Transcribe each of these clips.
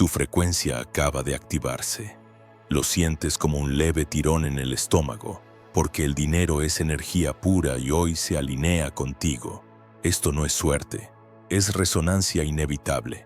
Tu frecuencia acaba de activarse. Lo sientes como un leve tirón en el estómago, porque el dinero es energía pura y hoy se alinea contigo. Esto no es suerte, es resonancia inevitable.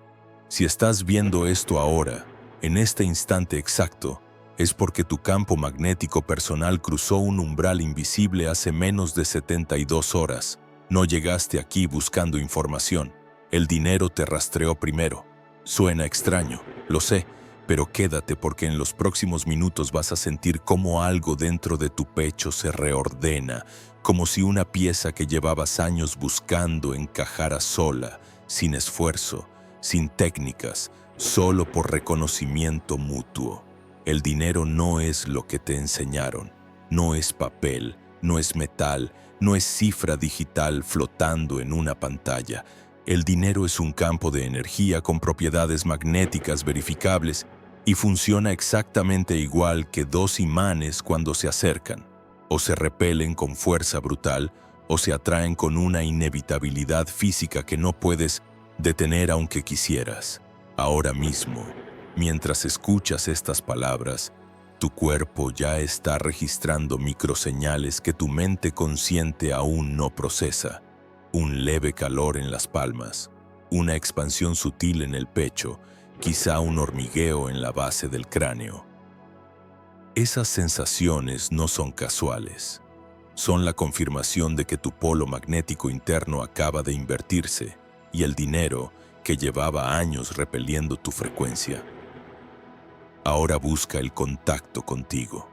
Si estás viendo esto ahora, en este instante exacto, es porque tu campo magnético personal cruzó un umbral invisible hace menos de 72 horas. No llegaste aquí buscando información. El dinero te rastreó primero. Suena extraño, lo sé, pero quédate porque en los próximos minutos vas a sentir cómo algo dentro de tu pecho se reordena, como si una pieza que llevabas años buscando encajara sola, sin esfuerzo, sin técnicas, solo por reconocimiento mutuo. El dinero no es lo que te enseñaron, no es papel, no es metal, no es cifra digital flotando en una pantalla. El dinero es un campo de energía con propiedades magnéticas verificables y funciona exactamente igual que dos imanes cuando se acercan. O se repelen con fuerza brutal o se atraen con una inevitabilidad física que no puedes detener aunque quisieras. Ahora mismo, mientras escuchas estas palabras, tu cuerpo ya está registrando microseñales que tu mente consciente aún no procesa. Un leve calor en las palmas, una expansión sutil en el pecho, quizá un hormigueo en la base del cráneo. Esas sensaciones no son casuales. Son la confirmación de que tu polo magnético interno acaba de invertirse y el dinero, que llevaba años repeliendo tu frecuencia, ahora busca el contacto contigo.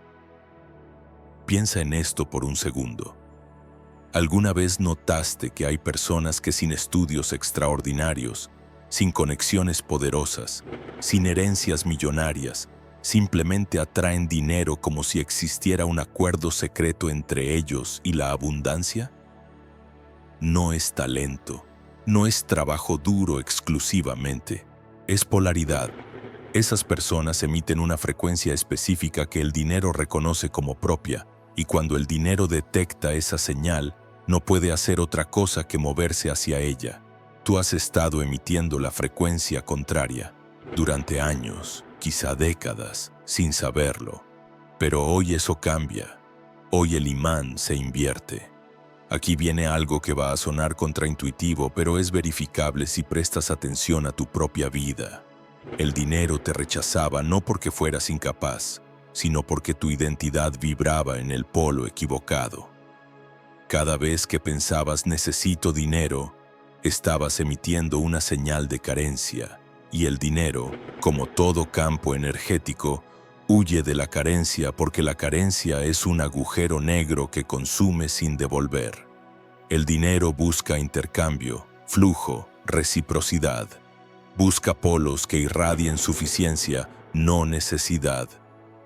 Piensa en esto por un segundo. ¿Alguna vez notaste que hay personas que sin estudios extraordinarios, sin conexiones poderosas, sin herencias millonarias, simplemente atraen dinero como si existiera un acuerdo secreto entre ellos y la abundancia? No es talento, no es trabajo duro exclusivamente, es polaridad. Esas personas emiten una frecuencia específica que el dinero reconoce como propia, y cuando el dinero detecta esa señal, no puede hacer otra cosa que moverse hacia ella. Tú has estado emitiendo la frecuencia contraria durante años, quizá décadas, sin saberlo. Pero hoy eso cambia. Hoy el imán se invierte. Aquí viene algo que va a sonar contraintuitivo, pero es verificable si prestas atención a tu propia vida. El dinero te rechazaba no porque fueras incapaz, sino porque tu identidad vibraba en el polo equivocado. Cada vez que pensabas necesito dinero, estabas emitiendo una señal de carencia, y el dinero, como todo campo energético, huye de la carencia porque la carencia es un agujero negro que consume sin devolver. El dinero busca intercambio, flujo, reciprocidad. Busca polos que irradien suficiencia, no necesidad.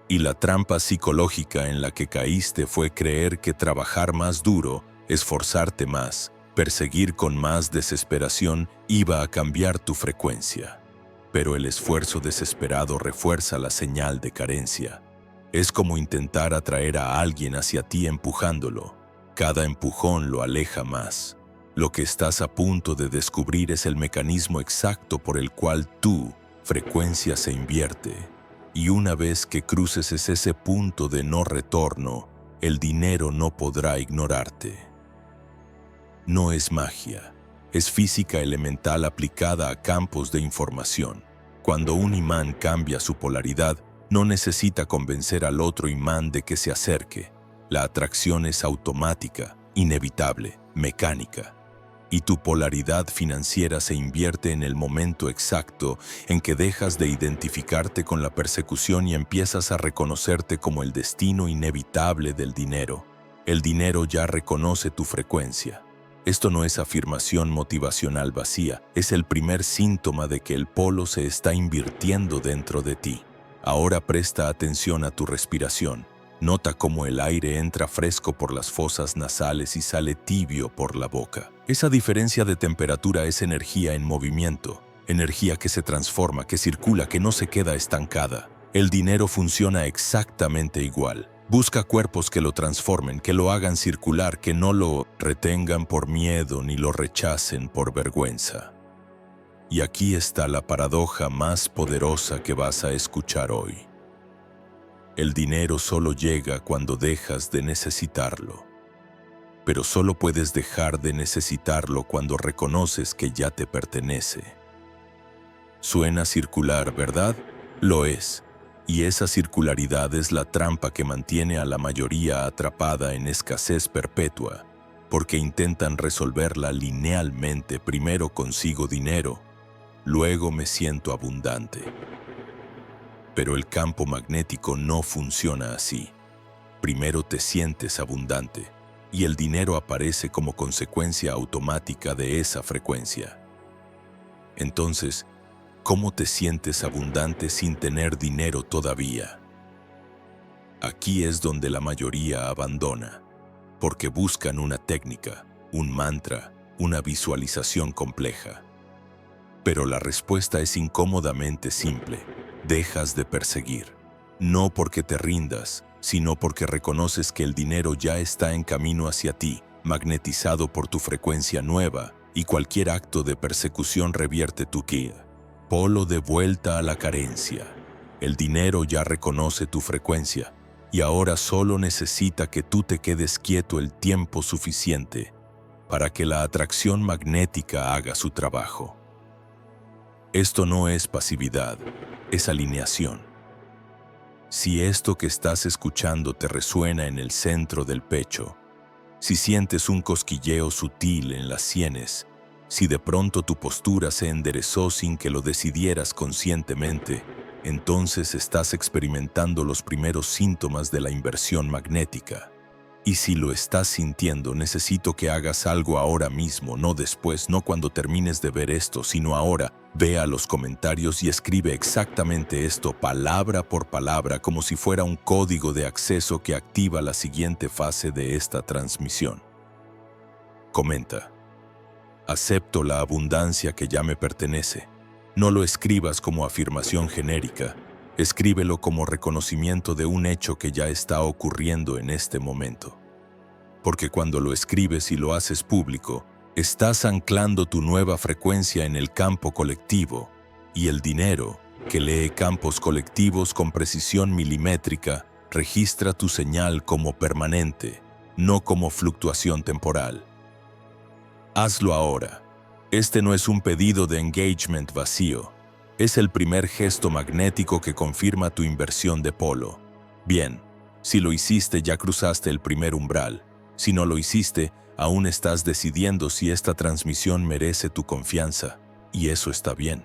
Y la trampa psicológica en la que caíste fue creer que trabajar más duro, esforzarte más, perseguir con más desesperación iba a cambiar tu frecuencia. Pero el esfuerzo desesperado refuerza la señal de carencia. Es como intentar atraer a alguien hacia ti empujándolo. Cada empujón lo aleja más. Lo que estás a punto de descubrir es el mecanismo exacto por el cual tu frecuencia se invierte. Y una vez que cruces ese punto de no retorno, el dinero no podrá ignorarte. No es magia, es física elemental aplicada a campos de información. Cuando un imán cambia su polaridad, no necesita convencer al otro imán de que se acerque. La atracción es automática, inevitable, mecánica. Y tu polaridad financiera se invierte en el momento exacto en que dejas de identificarte con la persecución y empiezas a reconocerte como el destino inevitable del dinero. El dinero ya reconoce tu frecuencia. Esto no es afirmación motivacional vacía, es el primer síntoma de que el polo se está invirtiendo dentro de ti. Ahora presta atención a tu respiración. Nota cómo el aire entra fresco por las fosas nasales y sale tibio por la boca. Esa diferencia de temperatura es energía en movimiento, energía que se transforma, que circula, que no se queda estancada. El dinero funciona exactamente igual. Busca cuerpos que lo transformen, que lo hagan circular, que no lo retengan por miedo ni lo rechacen por vergüenza. Y aquí está la paradoja más poderosa que vas a escuchar hoy. El dinero solo llega cuando dejas de necesitarlo. Pero solo puedes dejar de necesitarlo cuando reconoces que ya te pertenece. Suena circular, ¿verdad? Lo es. Y esa circularidad es la trampa que mantiene a la mayoría atrapada en escasez perpetua, porque intentan resolverla linealmente. Primero consigo dinero, luego me siento abundante. Pero el campo magnético no funciona así. Primero te sientes abundante, y el dinero aparece como consecuencia automática de esa frecuencia. Entonces, ¿cómo te sientes abundante sin tener dinero todavía? Aquí es donde la mayoría abandona, porque buscan una técnica, un mantra, una visualización compleja. Pero la respuesta es incómodamente simple: dejas de perseguir. No porque te rindas, sino porque reconoces que el dinero ya está en camino hacia ti, magnetizado por tu frecuencia nueva, y cualquier acto de persecución revierte tu ki. Polo de vuelta a la carencia. El dinero ya reconoce tu frecuencia, y ahora solo necesita que tú te quedes quieto el tiempo suficiente para que la atracción magnética haga su trabajo. Esto no es pasividad, es alineación. Si esto que estás escuchando te resuena en el centro del pecho, si sientes un cosquilleo sutil en las sienes, si de pronto tu postura se enderezó sin que lo decidieras conscientemente, entonces estás experimentando los primeros síntomas de la inversión magnética. Y si lo estás sintiendo, necesito que hagas algo ahora mismo, no después, no cuando termines de ver esto, sino ahora. Ve a los comentarios y escribe exactamente esto, palabra por palabra, como si fuera un código de acceso que activa la siguiente fase de esta transmisión. Comenta: acepto la abundancia que ya me pertenece. No lo escribas como afirmación genérica, escríbelo como reconocimiento de un hecho que ya está ocurriendo en este momento. Porque cuando lo escribes y lo haces público, estás anclando tu nueva frecuencia en el campo colectivo, y el dinero, que lee campos colectivos con precisión milimétrica, registra tu señal como permanente, no como fluctuación temporal. Hazlo ahora. Este no es un pedido de engagement vacío. Es el primer gesto magnético que confirma tu inversión de polo. Bien, si lo hiciste, ya cruzaste el primer umbral. Si no lo hiciste, aún estás decidiendo si esta transmisión merece tu confianza, y eso está bien.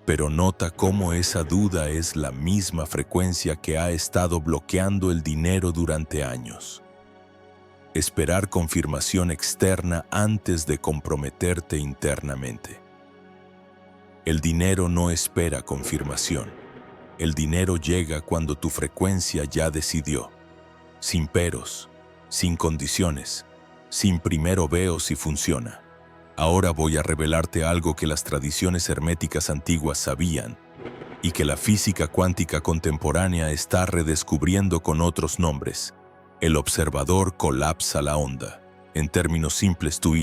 Pero nota cómo esa duda es la misma frecuencia que ha estado bloqueando el dinero durante años. Esperar confirmación externa antes de comprometerte internamente. El dinero no espera confirmación. El dinero llega cuando tu frecuencia ya decidió. Sin peros, sin condiciones, sin primero veo si funciona. Ahora voy a revelarte algo que las tradiciones herméticas antiguas sabían y que la física cuántica contemporánea está redescubriendo con otros nombres. El observador colapsa la onda. En términos simples, tu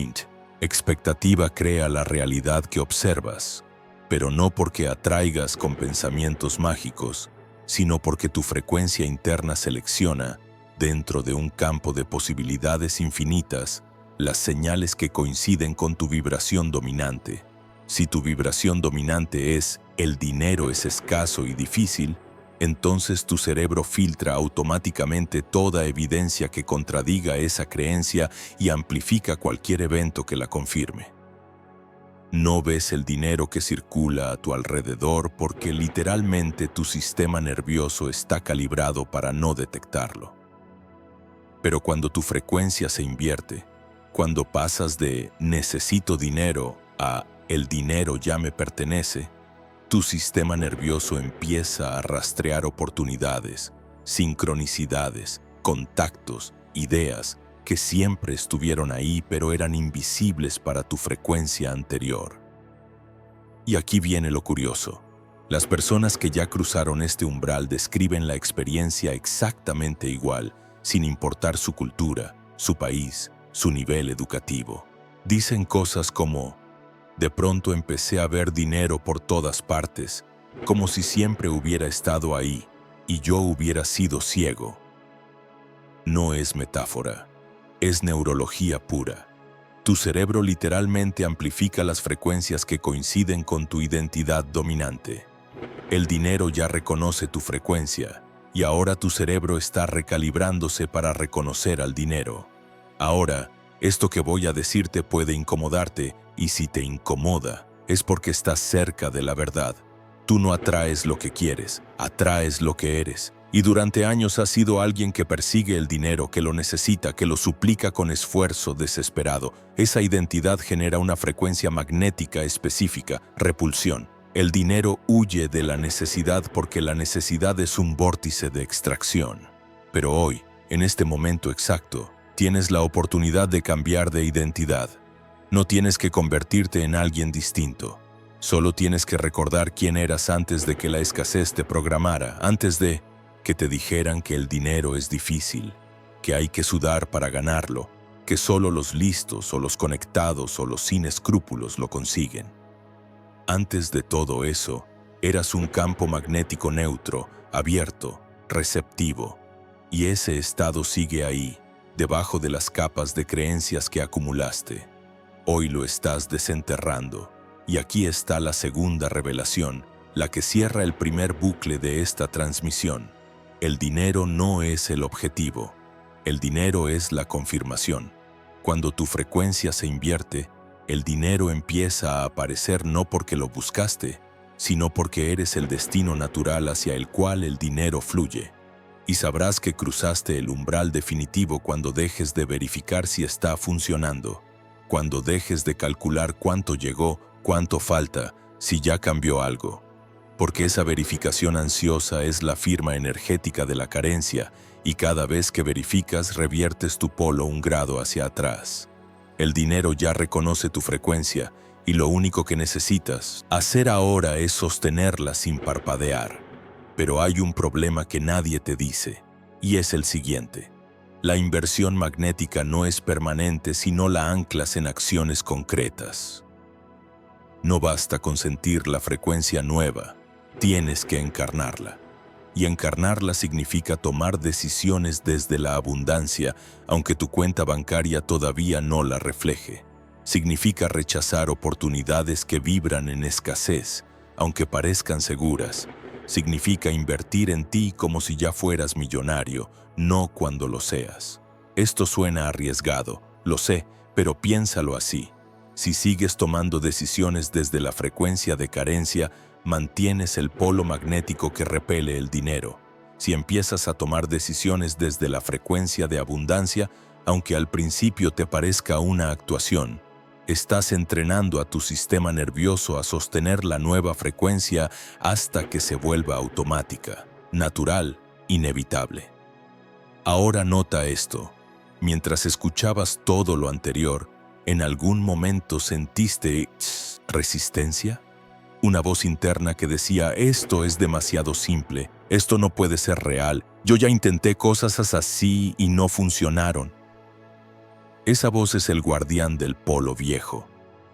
expectativa crea la realidad que observas, pero no porque atraigas con pensamientos mágicos, sino porque tu frecuencia interna selecciona, dentro de un campo de posibilidades infinitas, las señales que coinciden con tu vibración dominante. Si tu vibración dominante es "el dinero es escaso y difícil", entonces tu cerebro filtra automáticamente toda evidencia que contradiga esa creencia y amplifica cualquier evento que la confirme. No ves el dinero que circula a tu alrededor porque literalmente tu sistema nervioso está calibrado para no detectarlo. Pero cuando tu frecuencia se invierte, cuando pasas de "necesito dinero" a "el dinero ya me pertenece", tu sistema nervioso empieza a rastrear oportunidades, sincronicidades, contactos, ideas que siempre estuvieron ahí pero eran invisibles para tu frecuencia anterior. Y aquí viene lo curioso. Las personas que ya cruzaron este umbral describen la experiencia exactamente igual, sin importar su cultura, su país, su nivel educativo. Dicen cosas como: De pronto empecé a ver dinero por todas partes, como si siempre hubiera estado ahí y yo hubiera sido ciego. No es metáfora, es neurología pura. Tu cerebro literalmente amplifica las frecuencias que coinciden con tu identidad dominante. El dinero ya reconoce tu frecuencia y ahora tu cerebro está recalibrándose para reconocer al dinero. Ahora, esto que voy a decirte puede incomodarte, y si te incomoda, es porque estás cerca de la verdad. Tú no atraes lo que quieres, atraes lo que eres. Y durante años has sido alguien que persigue el dinero, que lo necesita, que lo suplica con esfuerzo desesperado. Esa identidad genera una frecuencia magnética específica, repulsión. El dinero huye de la necesidad porque la necesidad es un vórtice de extracción. Pero hoy, en este momento exacto, tienes la oportunidad de cambiar de identidad. No tienes que convertirte en alguien distinto. Solo tienes que recordar quién eras antes de que la escasez te programara, antes de que te dijeran que el dinero es difícil, que hay que sudar para ganarlo, que solo los listos o los conectados o los sin escrúpulos lo consiguen. Antes de todo eso, eras un campo magnético neutro, abierto, receptivo. Y ese estado sigue ahí, debajo de las capas de creencias que acumulaste. Hoy lo estás desenterrando. Y aquí está la segunda revelación, la que cierra el primer bucle de esta transmisión. El dinero no es el objetivo. El dinero es la confirmación. Cuando tu frecuencia se invierte, el dinero empieza a aparecer no porque lo buscaste, sino porque eres el destino natural hacia el cual el dinero fluye. Y sabrás que cruzaste el umbral definitivo cuando dejes de verificar si está funcionando, cuando dejes de calcular cuánto llegó, cuánto falta, si ya cambió algo. Porque esa verificación ansiosa es la firma energética de la carencia, y cada vez que verificas reviertes tu polo un grado hacia atrás. El dinero ya reconoce tu frecuencia, y lo único que necesitas hacer ahora es sostenerla sin parpadear. Pero hay un problema que nadie te dice, y es el siguiente. La inversión magnética no es permanente si no la anclas en acciones concretas. No basta con sentir la frecuencia nueva, tienes que encarnarla. Y encarnarla significa tomar decisiones desde la abundancia, aunque tu cuenta bancaria todavía no la refleje. Significa rechazar oportunidades que vibran en escasez, aunque parezcan seguras. Significa invertir en ti como si ya fueras millonario, no cuando lo seas. Esto suena arriesgado, lo sé, pero piénsalo así. Si sigues tomando decisiones desde la frecuencia de carencia, mantienes el polo magnético que repele el dinero. Si empiezas a tomar decisiones desde la frecuencia de abundancia, aunque al principio te parezca una actuación, estás entrenando a tu sistema nervioso a sostener la nueva frecuencia hasta que se vuelva automática, natural, inevitable. Ahora nota esto. Mientras escuchabas todo lo anterior, ¿en algún momento sentiste resistencia? Una voz interna que decía, esto es demasiado simple, esto no puede ser real, yo ya intenté cosas así y no funcionaron. Esa voz es el guardián del polo viejo.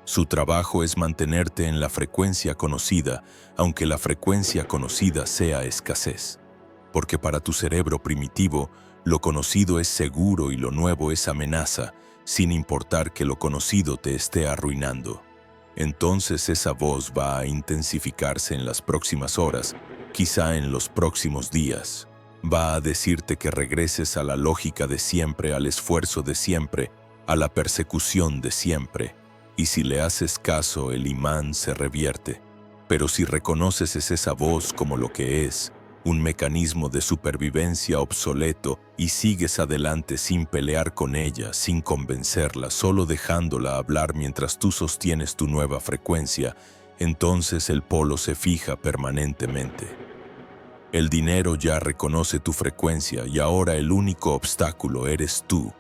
Su trabajo es mantenerte en la frecuencia conocida, aunque la frecuencia conocida sea escasez. Porque para tu cerebro primitivo, lo conocido es seguro y lo nuevo es amenaza, sin importar que lo conocido te esté arruinando. Entonces esa voz va a intensificarse en las próximas horas, quizá en los próximos días. Va a decirte que regreses a la lógica de siempre, al esfuerzo de siempre, a la persecución de siempre. Y si le haces caso, el imán se revierte. Pero si reconoces esa voz como lo que es, un mecanismo de supervivencia obsoleto, y sigues adelante sin pelear con ella, sin convencerla, solo dejándola hablar mientras tú sostienes tu nueva frecuencia, entonces el polo se fija permanentemente. El dinero ya reconoce tu frecuencia y ahora el único obstáculo eres tú,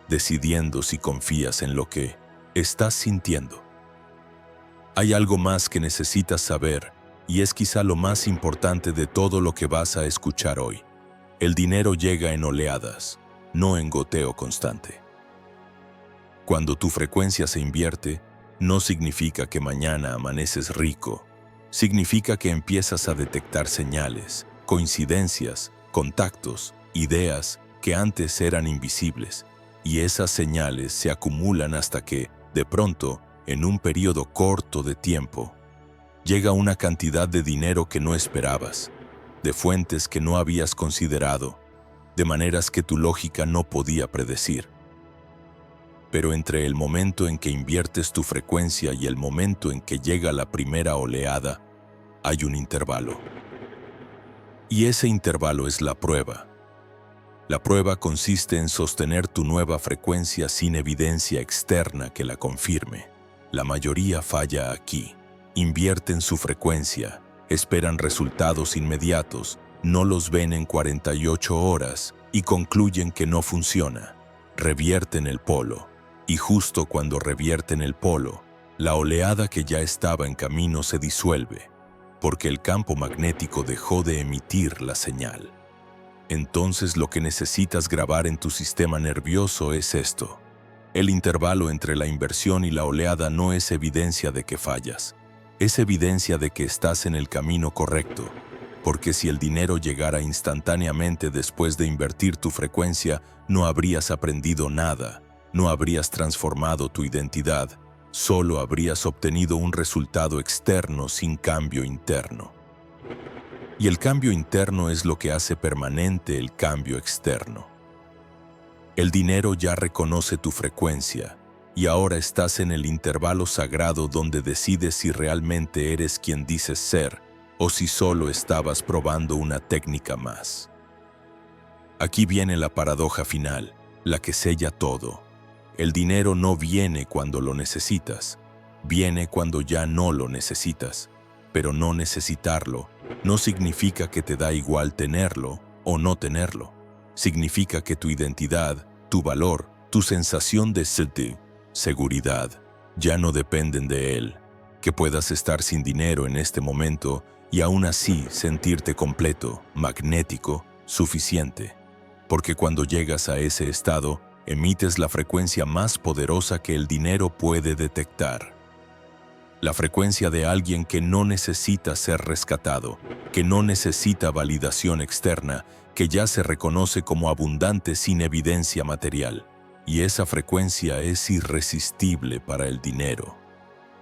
decidiendo si confías en lo que estás sintiendo. Hay algo más que necesitas saber, y es quizá lo más importante de todo lo que vas a escuchar hoy. El dinero llega en oleadas, no en goteo constante. Cuando tu frecuencia se invierte, no significa que mañana amaneces rico. Significa que empiezas a detectar señales, coincidencias, contactos, ideas que antes eran invisibles. Y esas señales se acumulan hasta que, de pronto, en un periodo corto de tiempo, llega una cantidad de dinero que no esperabas, de fuentes que no habías considerado, de maneras que tu lógica no podía predecir. Pero entre el momento en que inviertes tu frecuencia y el momento en que llega la primera oleada, hay un intervalo. Y ese intervalo es la prueba. La prueba consiste en sostener tu nueva frecuencia sin evidencia externa que la confirme. La mayoría falla aquí. Invierten su frecuencia, esperan resultados inmediatos, no los ven en 48 horas y concluyen que no funciona. Revierten el polo. Y justo cuando revierten el polo, la oleada que ya estaba en camino se disuelve, porque el campo magnético dejó de emitir la señal. Entonces lo que necesitas grabar en tu sistema nervioso es esto. El intervalo entre la inversión y la oleada no es evidencia de que fallas, es evidencia de que estás en el camino correcto, porque si el dinero llegara instantáneamente después de invertir tu frecuencia, no habrías aprendido nada, no habrías transformado tu identidad, solo habrías obtenido un resultado externo sin cambio interno. Y el cambio interno es lo que hace permanente el cambio externo. El dinero ya reconoce tu frecuencia y ahora estás en el intervalo sagrado donde decides si realmente eres quien dices ser o si solo estabas probando una técnica más. Aquí viene la paradoja final, la que sella todo. El dinero no viene cuando lo necesitas, viene cuando ya no lo necesitas. Pero no necesitarlo no significa que te da igual tenerlo o no tenerlo. Significa que tu identidad, tu valor, tu sensación de seguridad ya no dependen de él. Que puedas estar sin dinero en este momento y aún así sentirte completo, magnético, suficiente. Porque cuando llegas a ese estado, emites la frecuencia más poderosa que el dinero puede detectar. La frecuencia de alguien que no necesita ser rescatado, que no necesita validación externa, que ya se reconoce como abundante sin evidencia material. Y esa frecuencia es irresistible para el dinero,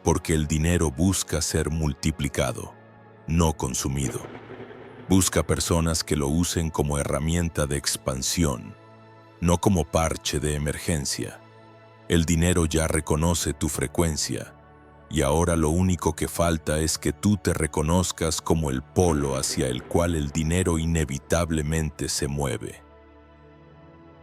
porque el dinero busca ser multiplicado, no consumido. Busca personas que lo usen como herramienta de expansión, no como parche de emergencia. El dinero ya reconoce tu frecuencia, y ahora lo único que falta es que tú te reconozcas como el polo hacia el cual el dinero inevitablemente se mueve.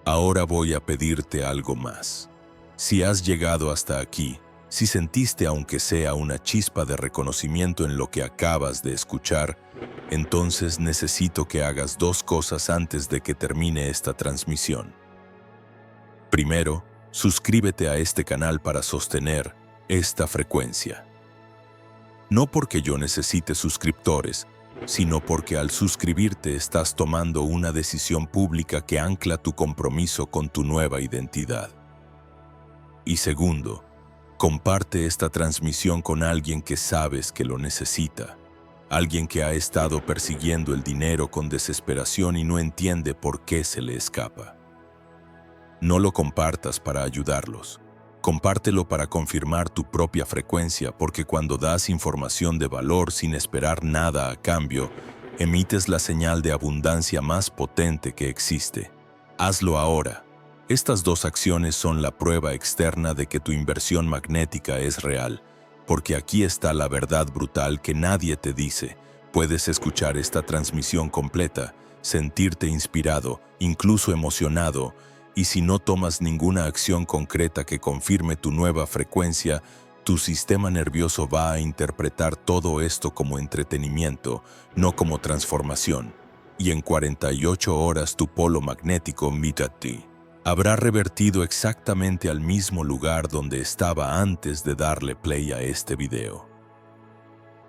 Ahora voy a pedirte algo más. Si has llegado hasta aquí, si sentiste aunque sea una chispa de reconocimiento en lo que acabas de escuchar, entonces necesito que hagas dos cosas antes de que termine esta transmisión. Primero, suscríbete a este canal para sostener esta frecuencia. No porque yo necesite suscriptores, sino porque al suscribirte estás tomando una decisión pública que ancla tu compromiso con tu nueva identidad. Y segundo, comparte esta transmisión con alguien que sabes que lo necesita, alguien que ha estado persiguiendo el dinero con desesperación y no entiende por qué se le escapa. No lo compartas para ayudarlos. Compártelo para confirmar tu propia frecuencia, porque cuando das información de valor sin esperar nada a cambio, emites la señal de abundancia más potente que existe. Hazlo ahora. Estas dos acciones son la prueba externa de que tu inversión magnética es real, porque aquí está la verdad brutal que nadie te dice. Puedes escuchar esta transmisión completa, sentirte inspirado, incluso emocionado, y si no tomas ninguna acción concreta que confirme tu nueva frecuencia, tu sistema nervioso va a interpretar todo esto como entretenimiento, no como transformación. Y en 48 horas tu polo magnético, Mitati, habrá revertido exactamente al mismo lugar donde estaba antes de darle play a este video.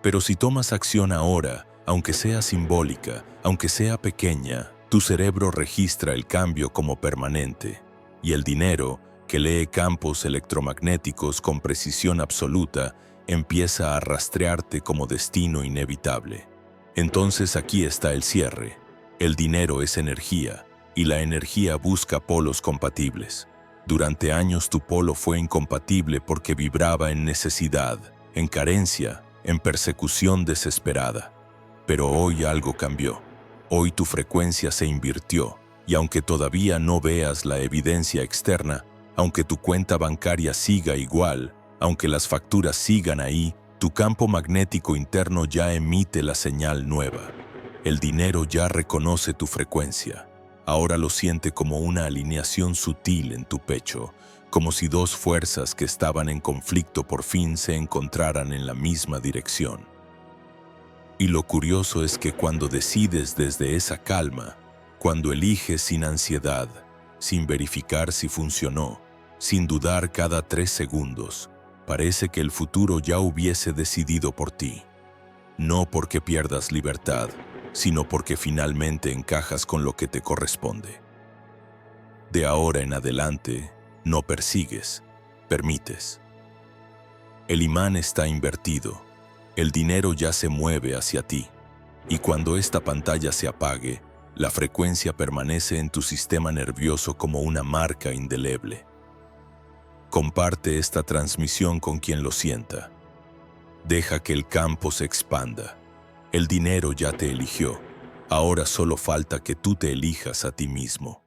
Pero si tomas acción ahora, aunque sea simbólica, aunque sea pequeña, tu cerebro registra el cambio como permanente, y el dinero, que lee campos electromagnéticos con precisión absoluta, empieza a rastrearte como destino inevitable. Entonces aquí está el cierre. El dinero es energía, y la energía busca polos compatibles. Durante años tu polo fue incompatible porque vibraba en necesidad, en carencia, en persecución desesperada. Pero hoy algo cambió. Hoy tu frecuencia se invirtió, y aunque todavía no veas la evidencia externa, aunque tu cuenta bancaria siga igual, aunque las facturas sigan ahí, tu campo magnético interno ya emite la señal nueva. El dinero ya reconoce tu frecuencia. Ahora lo siente como una alineación sutil en tu pecho, como si dos fuerzas que estaban en conflicto por fin se encontraran en la misma dirección. Y lo curioso es que cuando decides desde esa calma, cuando eliges sin ansiedad, sin verificar si funcionó, sin dudar cada 3 segundos, parece que el futuro ya hubiese decidido por ti. No porque pierdas libertad, sino porque finalmente encajas con lo que te corresponde. De ahora en adelante, no persigues, permites. El imán está invertido, el dinero ya se mueve hacia ti, y cuando esta pantalla se apague, la frecuencia permanece en tu sistema nervioso como una marca indeleble. Comparte esta transmisión con quien lo sienta. Deja que el campo se expanda. El dinero ya te eligió. Ahora solo falta que tú te elijas a ti mismo.